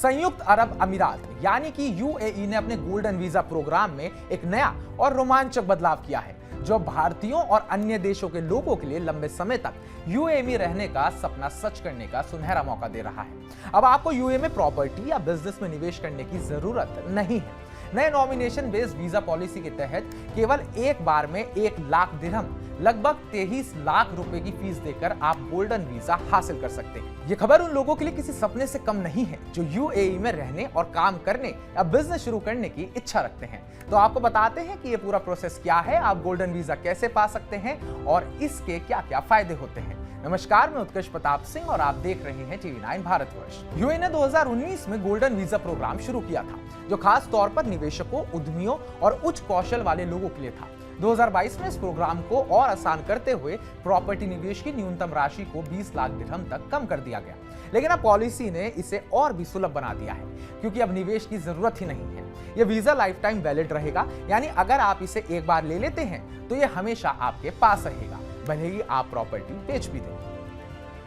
संयुक्त अरब अमीरात यानी कि यूएई ने अपने गोल्डन वीजा प्रोग्राम में एक नया और रोमांचक बदलाव किया है, जो भारतीयों और अन्य देशों के लोगों के लिए लंबे समय तक यूएई में रहने का सपना सच करने का सुनहरा मौका दे रहा है। अब आपको यूएई में प्रॉपर्टी या बिजनेस में निवेश करने की जरूरत नहीं है। नए नॉमिनेशन बेस्ड वीजा पॉलिसी के तहत केवल एक बार में 1 लाख दिरहम लगभग 23 लाख रुपए की फीस देकर आप गोल्डन वीजा हासिल कर सकते हैं। ये खबर उन लोगों के लिए किसी सपने से कम नहीं है जो यूएई में रहने और काम करने या बिजनेस शुरू करने की इच्छा रखते हैं। तो आपको बताते हैं कि ये पूरा प्रोसेस क्या है, आप गोल्डन वीजा कैसे पा सकते हैं और इसके क्या क्या फायदे होते हैं। नमस्कार, मैं उत्कर्ष प्रताप सिंह और आप देख रहे हैं टीवी9 भारतवर्ष। यूएई ने 2019 में गोल्डन वीजा प्रोग्राम शुरू किया था, जो खास तौर पर निवेशकों, उद्यमियों और उच्च कौशल वाले लोगों के लिए था। 2022 में इस प्रोग्राम को और आसान करते हुए प्रॉपर्टी निवेश की न्यूनतम राशि को 20 लाख दिरहम तक कम कर दिया गया। लेकिन अब पॉलिसी ने इसे और भी सुलभ बना दिया है, क्योंकि अब निवेश की जरूरत ही नहीं है। यह वीजा लाइफ टाइम वैलिड रहेगा, यानी अगर आप इसे एक बार ले लेते हैं तो यह हमेशा आपके पास रहेगा, भले ही आप प्रॉपर्टी बेच भी दें।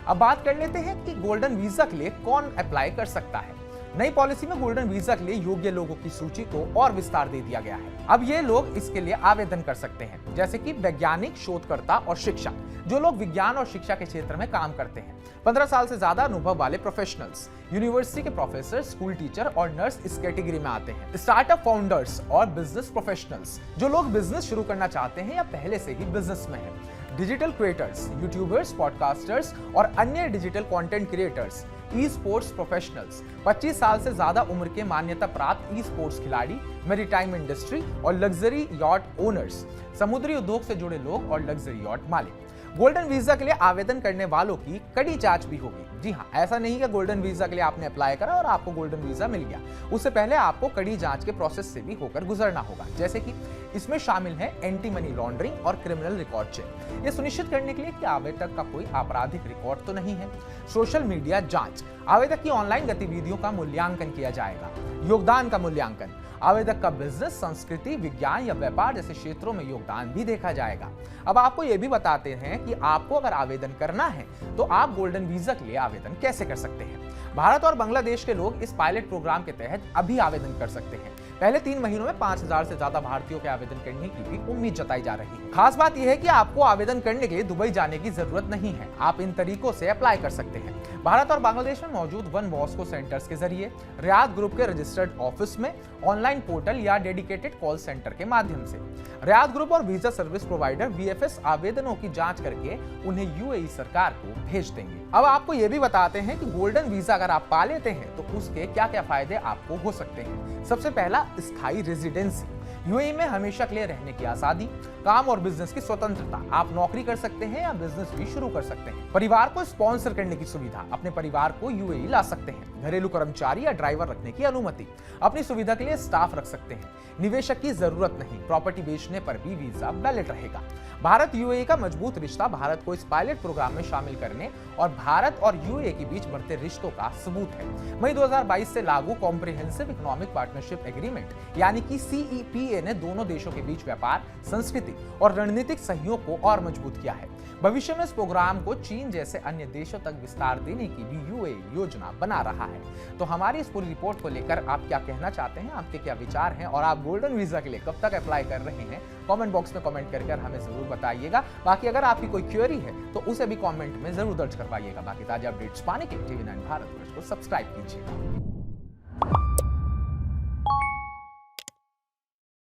अब बात कर लेते हैं कि गोल्डन वीजा के लिए कौन अप्लाई कर सकता है। नई पॉलिसी में गोल्डन वीजा के लिए योग्य लोगों की सूची को और विस्तार दे दिया गया है। अब ये लोग इसके लिए आवेदन कर सकते हैं, जैसे कि वैज्ञानिक, शोधकर्ता और शिक्षक, जो लोग विज्ञान और शिक्षा के क्षेत्र में काम करते हैं। 15 साल से ज्यादा अनुभव वाले प्रोफेशनल्स, यूनिवर्सिटी के प्रोफेसर, स्कूल टीचर और नर्स इस कैटेगरी में आते हैं। स्टार्टअप फाउंडर्स और बिजनेस प्रोफेशनल्स, जो लोग बिजनेस शुरू करना चाहते हैं या पहले से ही बिजनेस में है। डिजिटल क्रिएटर्स, यूट्यूबर्स, पॉडकास्टर्स और अन्य digital content creators. E sports professionals, 25 साल से ज्यादा उम्र के मान्यता प्राप्त ई स्पोर्ट्स खिलाड़ी, मैरीटाइम इंडस्ट्री और लग्जरी यॉट ओनर्स, समुद्री उद्योग से जुड़े लोग और लग्जरी यॉट मालिक। गोल्डन वीजा के लिए आवेदन करने वालों की कड़ी जांच भी होगी। जी हाँ, ऐसा नहीं है गोल्डन वीजा के लिए आपने अप्लाई करा और आपको गोल्डन वीजा मिल गया। उससे पहले आपको कड़ी जांच के प्रोसेस से भी होकर गुजरना होगा, जैसे कि इसमें शामिल है एंटी मनी लॉन्ड्रिंग और क्रिमिनल रिकॉर्ड चेक। ये सुनिश्चित करने के लिए कि आवेदक का कोई आपराधिक रिकॉर्ड तो नहीं है। सोशल मीडिया जांच, आवेदक की ऑनलाइन गतिविधियों का मूल्यांकन किया जाएगा। योगदान का मूल्यांकन, आवेदक का बिजनेस, संस्कृति, विज्ञान या व्यापार जैसे क्षेत्रों में योगदान भी देखा जाएगा। अब आपको यह भी बताते हैं कि आपको अगर आवेदन करना है तो आप गोल्डन वीजा के लिए आवेदन कैसे कर सकते हैं। भारत और बांग्लादेश के लोग इस पायलट प्रोग्राम के तहत अभी आवेदन कर सकते हैं। पहले 3 महीनों में 5000 से ज्यादा भारतीयों के आवेदन करने की भी उम्मीद जताई जा रही है। खास बात यह है कि आपको आवेदन करने के लिए दुबई जाने की जरूरत नहीं है। आप इन तरीकों से अप्लाई कर सकते हैं। भारत और बांग्लादेश में मौजूद वन बॉस्को सेंटर्स के जरिए, रियाद ग्रुप के रजिस्टर्ड ऑफिस में, ऑनलाइन पोर्टल या डेडिकेटेड कॉल सेंटर के माध्यम से। रियाद ग्रुप और वीजा सर्विस प्रोवाइडर वीएफएस आवेदनों की जांच करके उन्हें यूएई सरकार को भेज देंगे। अब आपको यह भी बताते हैं कि गोल्डन वीजा अगर आप पा लेते हैं तो उसके क्या क्या फायदे आपको हो सकते हैं। सबसे पहला, स्थायी रेजिडेंसी। यूएई में हमेशा के लिए रहने की आजादी, काम और बिजनेस की स्वतंत्रता। आप नौकरी कर सकते हैं या बिजनेस भी शुरू कर सकते हैं। परिवार को स्पॉन्सर करने की सुविधा, अपने परिवार को यूएई ला सकते हैं। घरेलू कर्मचारी या ड्राइवर रखने की अनुमति, अपनी सुविधा के लिए स्टाफ रख सकते हैं। निवेशक की जरूरत नहीं, प्रॉपर्टी बेचने पर भी वीजा वैलिड रहेगा। भारत यूएई का मजबूत रिश्ता भारत को इस पायलट प्रोग्राम में शामिल करने और भारत और यूएई के बीच बढ़ते रिश्तों का सबूत है। मई 2022 से लागू कॉम्प्रिहेंसिव इकोनॉमिक पार्टनरशिप एग्रीमेंट यानी कि सीईपीए ने दोनों देशों के बीच व्यापार, संस्कृति और रणनीतिक सहयोग को और मजबूत किया है। भविष्य में इस प्रोग्राम को चीन जैसे अन्य देशों तक विस्तार देने की भी यूएई योजना बना रहा है। तो हमारी इस पूरी रिपोर्ट को लेकर आप क्या कहना चाहते हैं, आपके क्या विचार हैं और आप गोल्डन वीजा के लिए कब तक अप्लाई कर रहे हैं, कमेंट बॉक्स में कमेंट कर हमें जरूर बताइएगा। बाकी अगर आपकी कोई क्वेरी है तो उसे भी कमेंट में जरूर दर्ज करवाइएगा। बाकी ताजा अपडेट्स पाने के लिए टीवी9 भारतवर्ष को सब्सक्राइब कीजिएगा।